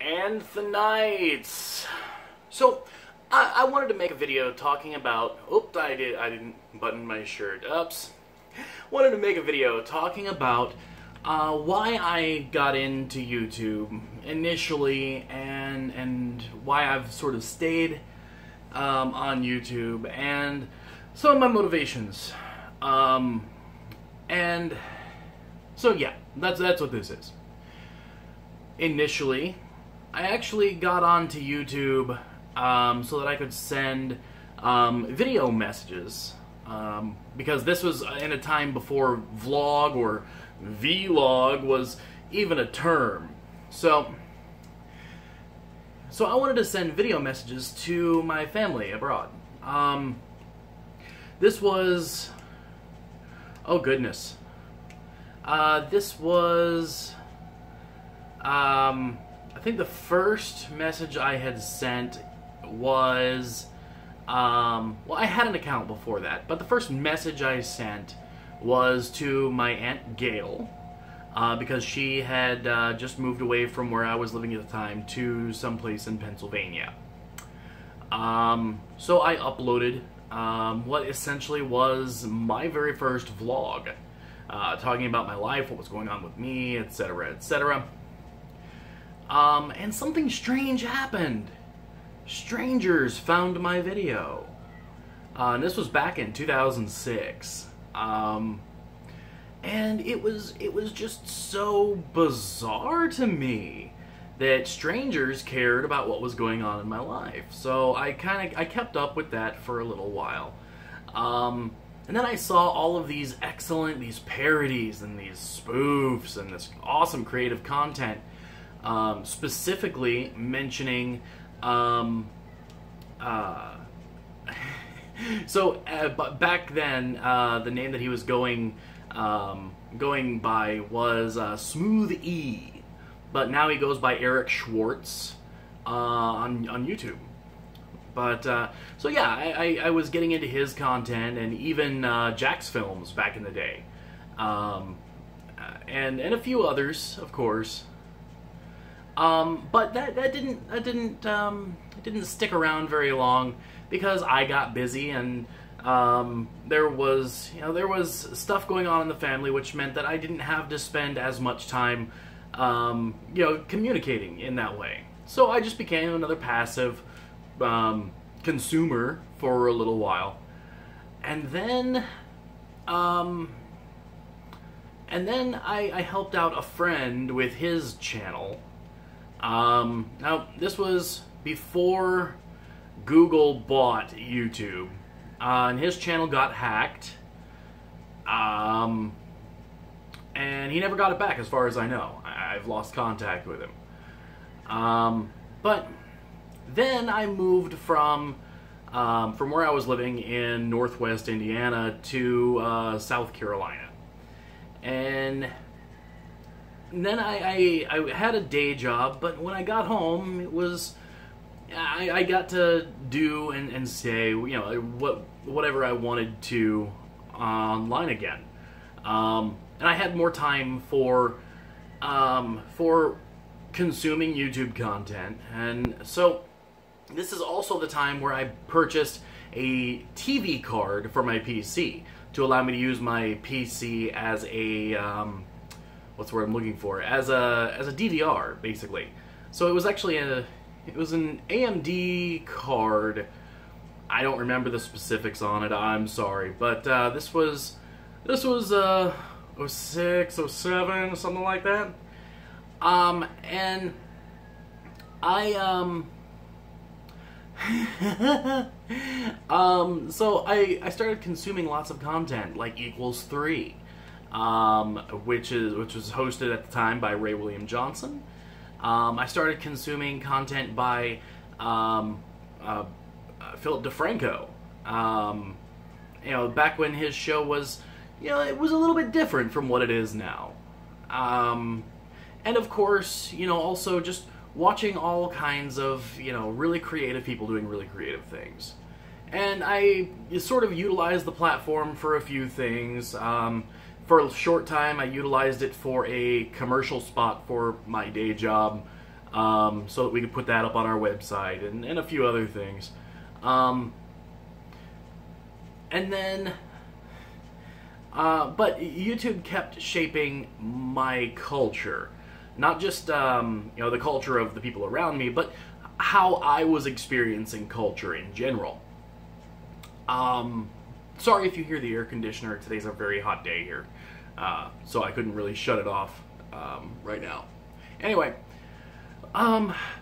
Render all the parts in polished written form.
And the nights. So I wanted to make a video talking about. Oops, I didn't button my shirt. Oops. Wanted to make a video talking about why I got into YouTube initially, and why I've sort of stayed on YouTube, and some of my motivations. And so yeah, that's what this is. Initially, I actually got onto YouTube so that I could send video messages, because this was in a time before vlog or vlog was even a term. So I wanted to send video messages to my family abroad. This was, oh goodness, this was, I think the first message I had sent was, well, I had an account before that, but the first message I sent was to my Aunt Gail, because she had just moved away from where I was living at the time to someplace in Pennsylvania. So I uploaded what essentially was my very first vlog, talking about my life, what was going on with me, etc., etc. And something strange happened. Strangers found my video. And this was back in 2006. And it was just so bizarre to me that strangers cared about what was going on in my life. So I kept up with that for a little while. And then I saw all of these parodies and these spoofs and this awesome creative content, specifically mentioning, but back then, the name that he was going by was Smooth E, but now he goes by Eric Schwartz on YouTube. But so yeah, I was getting into his content, and even Jack's films back in the day, and a few others, of course. But that didn't stick around very long, because I got busy, and there was stuff going on in the family, which meant that I didn't have to spend as much time communicating in that way. So I just became another passive consumer for a little while, and then I helped out a friend with his channel. Now, this was before Google bought YouTube, and his channel got hacked, and he never got it back, as far as I know. I've lost contact with him. But then I moved from where I was living in Northwest Indiana to South Carolina, and then I had a day job, but when I got home, it was, I got to do and say, whatever I wanted to online again. And I had more time for consuming YouTube content. And so this is also the time where I purchased a TV card for my PC to allow me to use my PC as a what's the word I'm looking for? As a DVR, basically. So it was actually an AMD card. I don't remember the specifics on it, I'm sorry, but this was 06, 07, something like that. And I so I started consuming lots of content, like Equals 3. Which was hosted at the time by Ray William Johnson. I started consuming content by Philip DeFranco. Back when his show was, it was a little bit different from what it is now. And of course, also just watching all kinds of, really creative people doing really creative things. And I sort of utilized the platform for a few things. For a short time, I utilized it for a commercial spot for my day job. so that we could put that up on our website and a few other things. And then, but YouTube kept shaping my culture. Not just, the culture of the people around me, but how I was experiencing culture in general. Sorry if you hear the air conditioner. Today's a very hot day here, so I couldn't really shut it off right now. Anyway,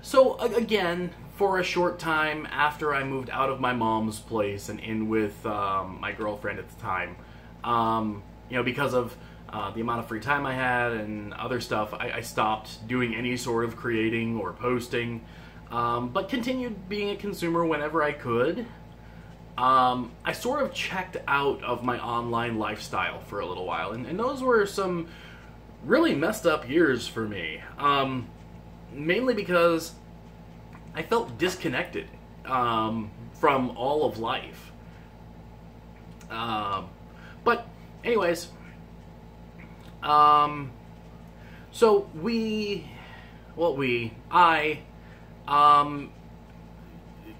so again, for a short time after I moved out of my mom's place and in with my girlfriend at the time, because of the amount of free time I had and other stuff, I stopped doing any sort of creating or posting, but continued being a consumer whenever I could. I sort of checked out of my online lifestyle for a little while, and those were some really messed up years for me, mainly because I felt disconnected from all of life. But anyways, so I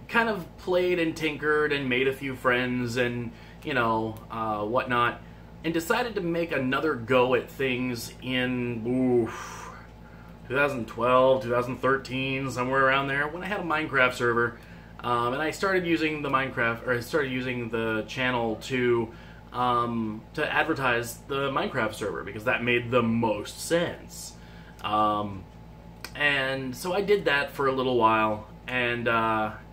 kind of played and tinkered and made a few friends and, whatnot, and decided to make another go at things in 2012, 2013, somewhere around there, when I had a Minecraft server, and I started using the channel to advertise the Minecraft server, because that made the most sense. And so I did that for a little while, and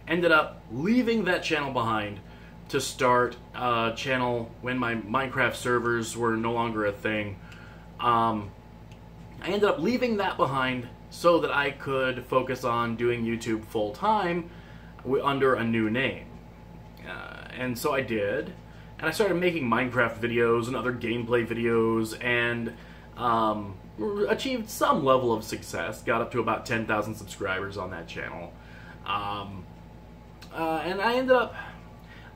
ended up leaving that channel behind to start a channel when my Minecraft servers were no longer a thing. I ended up leaving that behind so that I could focus on doing YouTube full-time under a new name. And so I did, and I started making Minecraft videos and other gameplay videos, and achieved some level of success, got up to about 10,000 subscribers on that channel. And I ended up,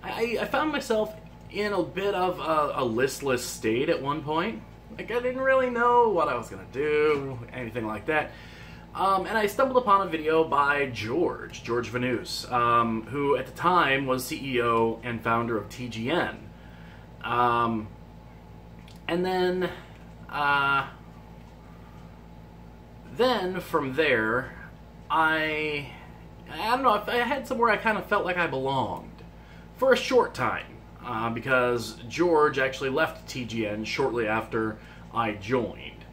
I found myself in a bit of a listless state at one point. Like, I didn't really know what I was going to do, anything like that. And I stumbled upon a video by George Vanus, who at the time was CEO and founder of TGN. And then from there, I don't know, I had somewhere I kind of felt like I belonged for a short time, because George actually left TGN shortly after I joined,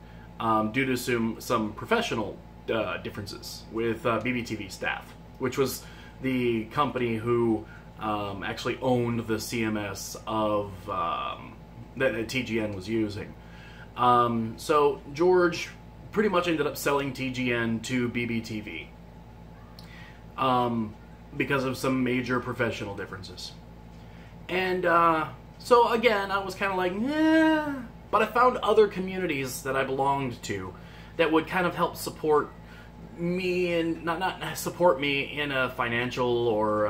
due to some professional differences with BBTV staff, which was the company who actually owned the CMS of that TGN was using. So George pretty much ended up selling TGN to BBTV. Because of some major professional differences. And, so again, I was kind of like, yeah, but I found other communities that I belonged to that would kind of help support me, and not support me in a financial or,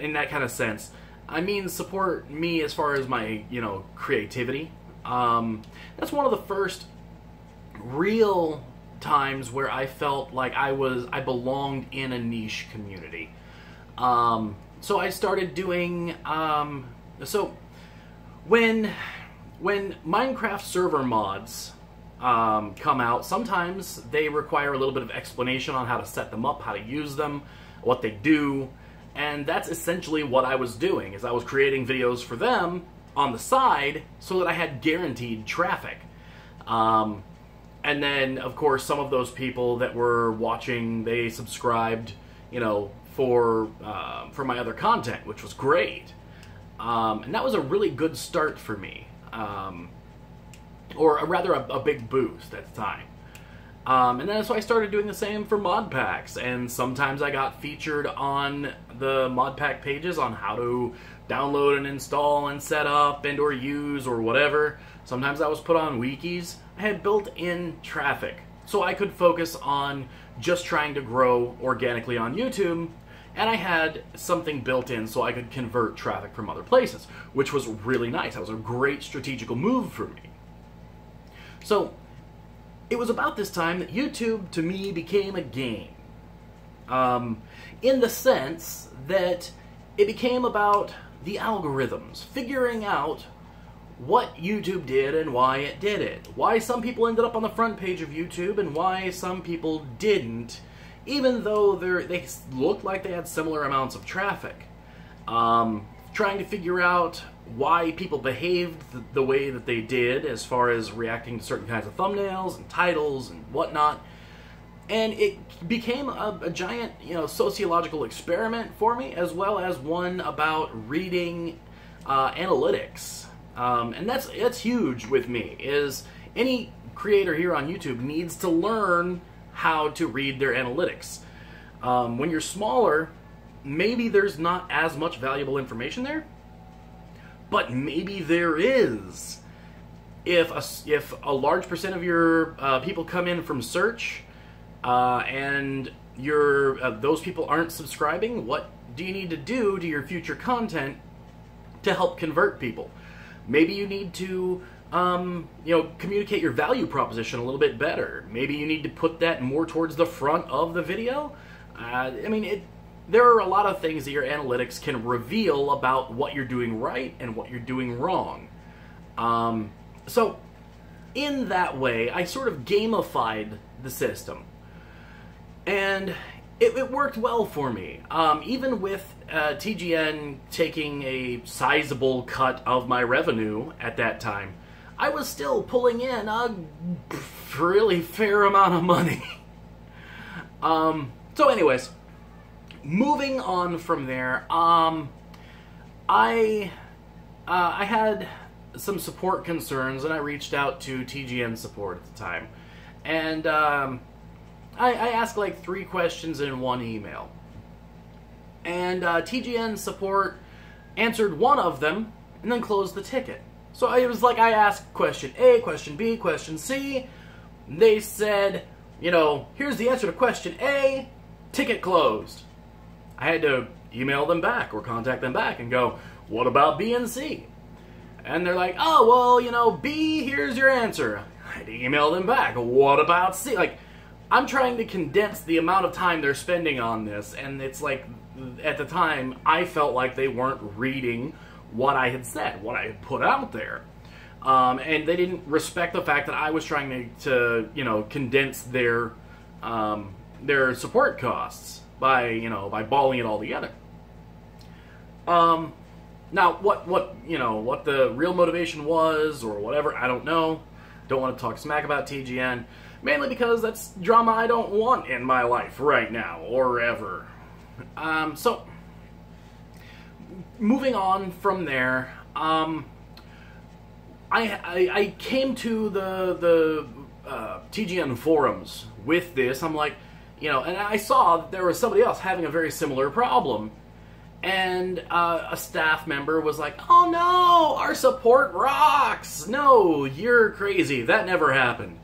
in that kind of sense. I mean, support me as far as my, creativity. That's one of the first real times where I felt like I belonged in a niche community. So I started doing, so when Minecraft server mods come out, sometimes they require a little bit of explanation on how to set them up, how to use them, what they do, and that's essentially what I was doing, is I was creating videos for them on the side so that I had guaranteed traffic. And then, of course, some of those people that were watching, they subscribed, for my other content, which was great. And that was a really good start for me. Or rather, a big boost at the time. And then so I started doing the same for mod packs, and sometimes I got featured on the mod pack pages on how to download and install and set up and or use or whatever. Sometimes I was put on wikis. I had built-in traffic, so I could focus on just trying to grow organically on YouTube, and I had something built in so I could convert traffic from other places, which was really nice. That was a great strategical move for me. So it was about this time that YouTube, to me, became a game. In the sense that it became about the algorithms, figuring out what YouTube did and why it did it. Why some people ended up on the front page of YouTube and why some people didn't, even though they looked like they had similar amounts of traffic. Trying to figure out why people behaved the way that they did as far as reacting to certain kinds of thumbnails and titles and whatnot. And it became a giant, sociological experiment for me, as well as one about reading analytics. And that's huge with me, is any creator here on YouTube needs to learn how to read their analytics. When you're smaller, maybe there's not as much valuable information there, but maybe there is. If a large percent of your people come in from search, and those people aren't subscribing, what do you need to do to your future content to help convert people? Maybe you need to communicate your value proposition a little bit better. Maybe you need to put that more towards the front of the video. There are a lot of things that your analytics can reveal about what you're doing right and what you're doing wrong. So in that way, I sort of gamified the system. And it worked well for me. Even with TGN taking a sizable cut of my revenue at that time, I was still pulling in a really fair amount of money. So anyways, moving on from there, I had some support concerns, and I reached out to TGN support at the time. And I asked like 3 questions in one email. And TGN support answered one of them and then closed the ticket. So it was like I asked question A, question B, question C. They said, here's the answer to question A, ticket closed. I had to email them back or contact them back and go, what about B and C? And they're like, oh, well, B, here's your answer. I had to email them back. What about C? Like, I'm trying to condense the amount of time they're spending on this, and it's like, at the time, I felt like they weren't reading what I had said, what I had put out there. And they didn't respect the fact that I was trying to condense their support costs by balling it all together. Now, what the real motivation was or whatever, I don't know. Don't want to talk smack about TGN. Mainly because that's drama I don't want in my life right now, or ever. So, moving on from there, I came to the TGN forums with this. I'm like, and I saw that there was somebody else having a very similar problem. And a staff member was like, oh no, our support rocks. No, you're crazy. That never happened.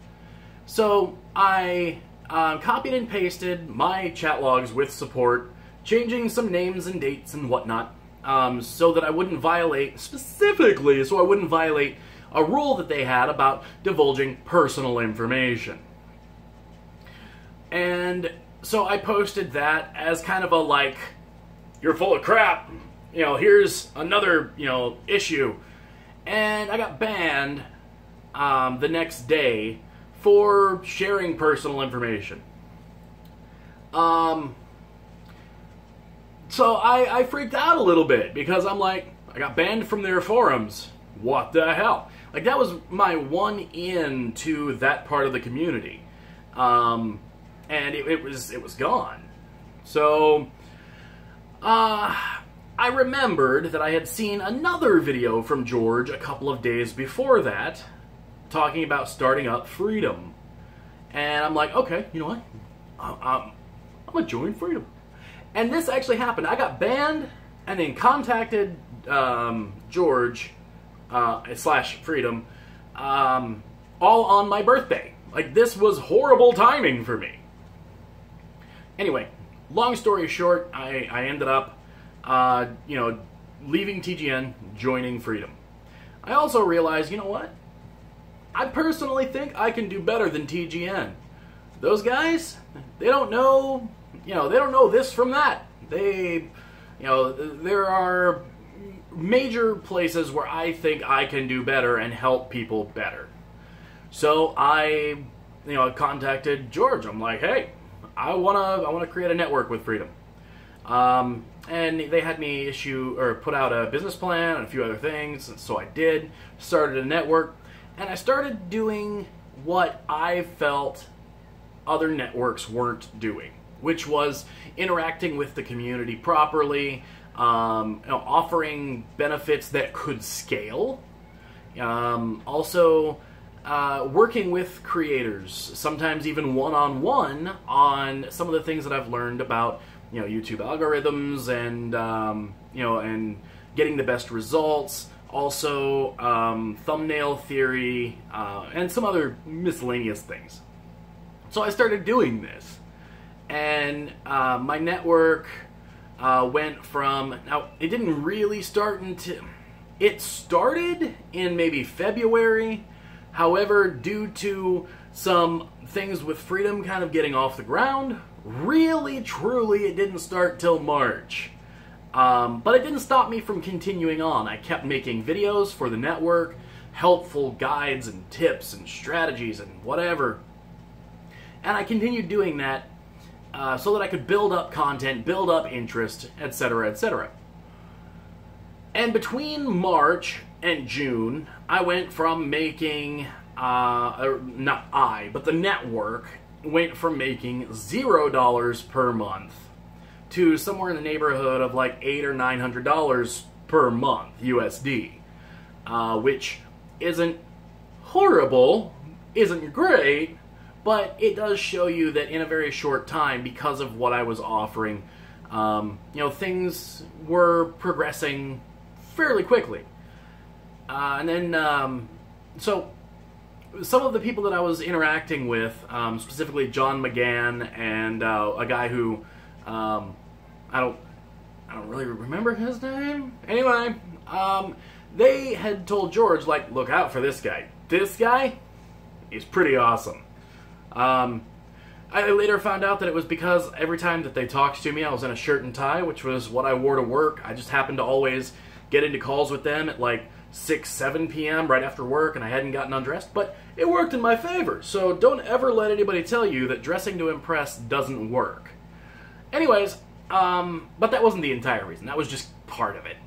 So I copied and pasted my chat logs with support, changing some names and dates and whatnot, so that I wouldn't violate, specifically so I wouldn't violate a rule that they had about divulging personal information. And so I posted that as kind of a like, you're full of crap, here's another, issue. And I got banned the next day for sharing personal information. So I freaked out a little bit because I'm like, I got banned from their forums. What the hell? Like, that was my one in to that part of the community. And it was gone. So I remembered that I had seen another video from George a couple of days before that talking about starting up Freedom. And I'm like, okay, you know what? I'm gonna join Freedom. And this actually happened. I got banned and then contacted George / Freedom all on my birthday. Like, this was horrible timing for me. Anyway, long story short, I ended up, leaving TGN, joining Freedom. I also realized, you know what? I personally think I can do better than TGN. Those guys, they don't know, they don't know this from that. There are major places where I think I can do better and help people better. So I contacted George. I'm like, hey, I wanna create a network with Freedom. And they had me put out a business plan and a few other things, and so I did. Started a network, and I started doing what I felt other networks weren't doing, which was interacting with the community properly, offering benefits that could scale, also working with creators, sometimes even one-on-one on some of the things that I've learned about YouTube algorithms and and getting the best results. Also, thumbnail theory and some other miscellaneous things. So I started doing this, and my network went from, now it didn't really start until, it started in maybe February. However, due to some things with Freedom kind of getting off the ground, really, truly, it didn't start till March. But it didn't stop me from continuing on. I kept making videos for the network, helpful guides and tips and strategies and whatever. And I continued doing that so that I could build up content, build up interest, etc., etc. And between March and June, I went from making, not I, but the network went from making $0 per month to somewhere in the neighborhood of like $800 or $900 per month USD, which isn't horrible, isn't great, but it does show you that in a very short time, because of what I was offering, things were progressing fairly quickly. And then, so some of the people that I was interacting with, specifically John McGann and a guy who, I don't really remember his name. Anyway, they had told George, like, look out for this guy. This guy is pretty awesome. I later found out that it was because every time that they talked to me, I was in a shirt and tie, which was what I wore to work. I just happened to always get into calls with them at like 6, 7 p.m. right after work, and I hadn't gotten undressed, but it worked in my favor. So don't ever let anybody tell you that dressing to impress doesn't work. Anyways, but that wasn't the entire reason. That was just part of it.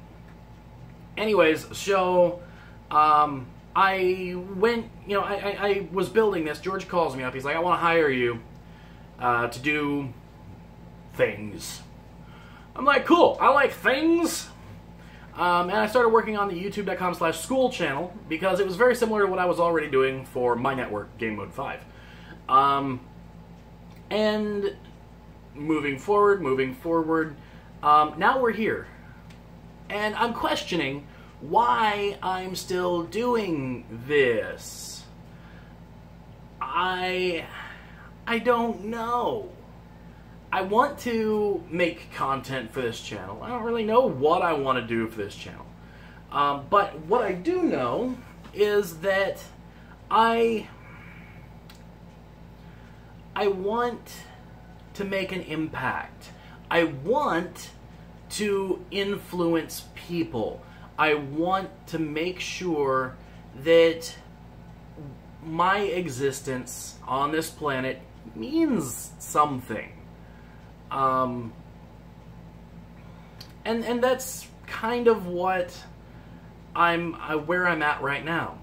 Anyways, so, I went, I was building this. George calls me up. He's like, I want to hire you to do things. I'm like, cool. I like things. And I started working on the youtube.com/school channel because it was very similar to what I was already doing for my network, Game Mode 5. And moving forward, now we're here. And I'm questioning why I'm still doing this. I don't know. I want to make content for this channel. I don't really know what I want to do for this channel. But what I do know is that I want to make an impact. I want to influence people. I want to make sure that my existence on this planet means something. And that's kind of what where I'm at right now.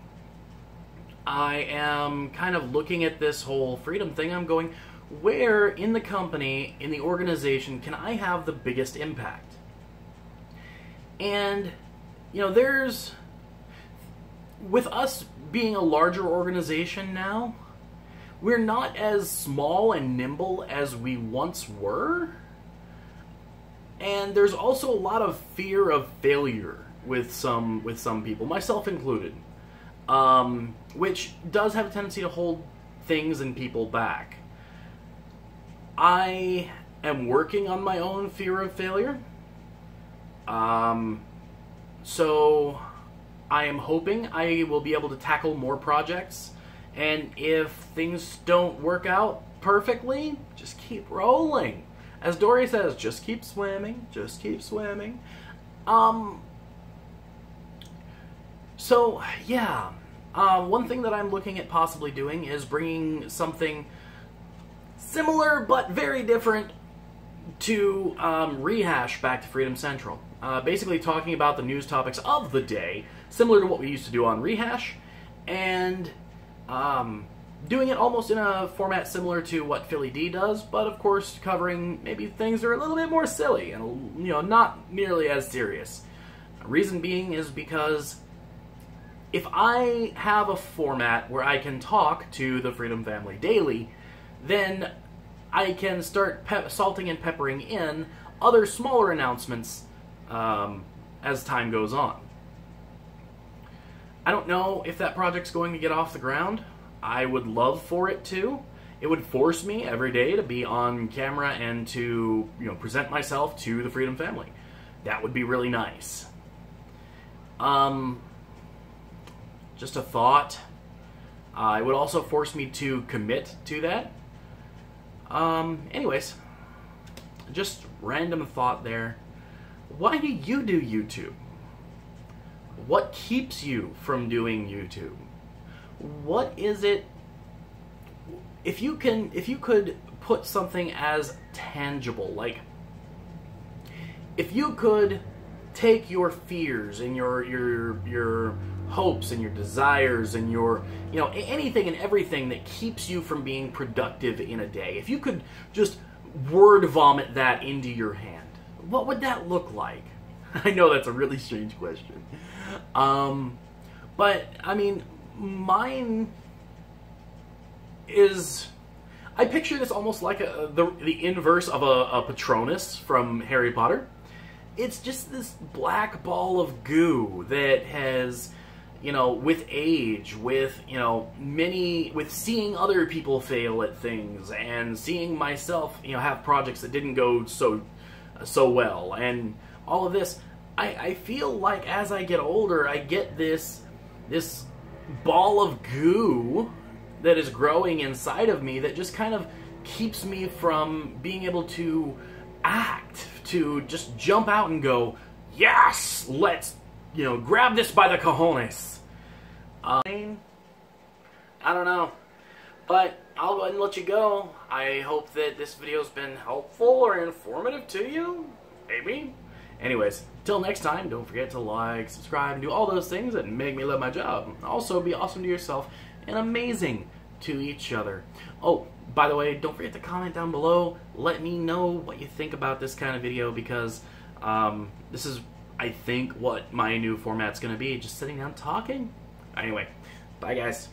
I am kind of looking at this whole freedom thing. I'm going, where in the company, in the organization, can I have the biggest impact? And, there's, with us being a larger organization now, we're not as small and nimble as we once were. And there's also a lot of fear of failure with some people, myself included, which does have a tendency to hold things and people back. I am working on my own fear of failure. So I am hoping I will be able to tackle more projects And if things don't work out perfectly, just keep rolling. As Dory says, just keep swimming, just keep swimming. So, yeah. One thing that I'm looking at possibly doing is bringing something similar but very different to Rehash back to Freedom Central. Basically talking about the news topics of the day, similar to what we used to do on Rehash, and doing it almost in a format similar to what Philly D does, but of course covering maybe things that are a little bit more silly and, you know, not nearly as serious. Reason being is because if I have a format where I can talk to the Freedom Family daily, then I can start salting and peppering in other smaller announcements as time goes on. I don't know if that project's going to get off the ground. I would love for it to. It would force me every day to be on camera and to, you know, present myself to the Freedom Family. That would be really nice. Just a thought. It would also force me to commit to that. Anyways, just random thought there. Why do you do YouTube? What keeps you from doing YouTube? What is it? If you could put something as tangible, like if you could take your fears and your hopes and your desires and your, you know, anything and everything that keeps you from being productive in a day, if you could just word vomit that into your hand, what would that look like? I know that's a really strange question. But, I mean, mine is... I picture this almost like the inverse of a Patronus from Harry Potter. It's just this black ball of goo that has, you know, with age, with, you know, with seeing other people fail at things, and seeing myself, you know, have projects that didn't go so well, and all of this, I feel like as I get older, I get this ball of goo that is growing inside of me that just kind of keeps me from being able to act, to just jump out and go, yes, let's, you know, grab this by the cojones. I don't know, but I'll go ahead and let you go. I hope that this video's been helpful or informative to you, maybe. Anyways, till next time, don't forget to like, subscribe, and do all those things that make me love my job. Also, be awesome to yourself and amazing to each other. Oh, by the way, don't forget to comment down below. Let me know what you think about this kind of video, because this is, I think, what my new format's going to be. Just sitting down talking. Anyway, bye guys.